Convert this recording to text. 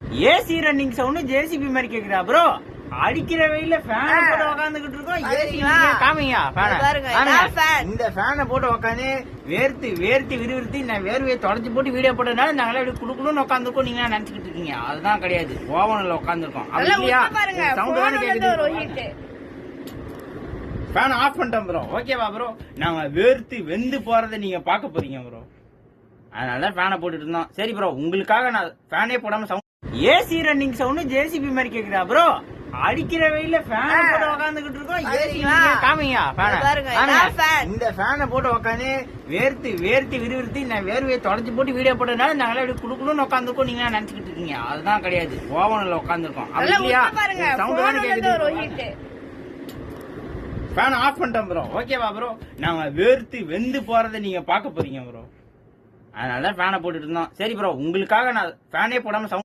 AC running sound JCB மாதிரி கேக்குதா bro? அடிக்கிற வெயில ஃபேன் போட்டு உட்காந்துக்கிட்டு இருக்கோம். ஏசி காமிங்க இந்த ஃபேனை போட்டு உட்காந்து வேர்த்து விறுவிறுத்து நான் வேர்வையை தொடச்சு போட்டு வீடியோ போட்டதுனால நாங்களே அப்படி குடுக்கணும்னு உட்காந்துருக்கோம். நீங்க நினைச்சுக்கிட்டு இருக்கீங்க அதுதான் கிடையாது. ஓவன்ல உட்காந்துருக்கோம். சவுண்ட் தானே கேக்குது. ஃபேன் ஆஃப் பண்ணிட்டோம் ப்ரோ. ஓகேவா ப்ரோ? நாங்க வேர்த்து வெந்து போறதை நீங்க பார்க்க போறீங்க ப்ரோ. அதனால ஃபேனை போட்டுட்டு இருந்தோம். சரி ப்ரோ, உங்களுக்காக நான் ஃபேனே போடாம sound AC running sound JCB மாதிரி கேக்குதா ப்ரோ? அடிக்கிற வெயில ஃபேன் போட்டு உட்காந்துக்கிட்டு இருக்கோம். ஏசி காமிங்க இந்த ஃபேனை போட்டு உட்காந்து வேர்த்து விறுவிறுத்து நான் வேர்வையை தொடச்சு போட்டு வீடியோ போட்டதுனால நாங்களே அப்படி குடுக்கணும்னு உட்காந்துருக்கோம். நீங்க நினைச்சுக்கிட்டு இருக்கீங்க அதுதான் கிடையாது. ஓவன்ல உட்காந்துருக்கோம். சவுண்ட் தானே கேக்குது. ஃபேன் ஆஃப் பண்ணிட்டோம் ப்ரோ. ஓகேவா ப்ரோ? நாங்க வேர்த்து வெந்து போறதை நீங்க பார்க்க போறீங்க ப்ரோ. அதனால ஃபேனை போட்டுட்டு இருந்தோம். சரி ப்ரோ, உங்களுக்காக நான் ஃபேனே போடாம சவுண்ட்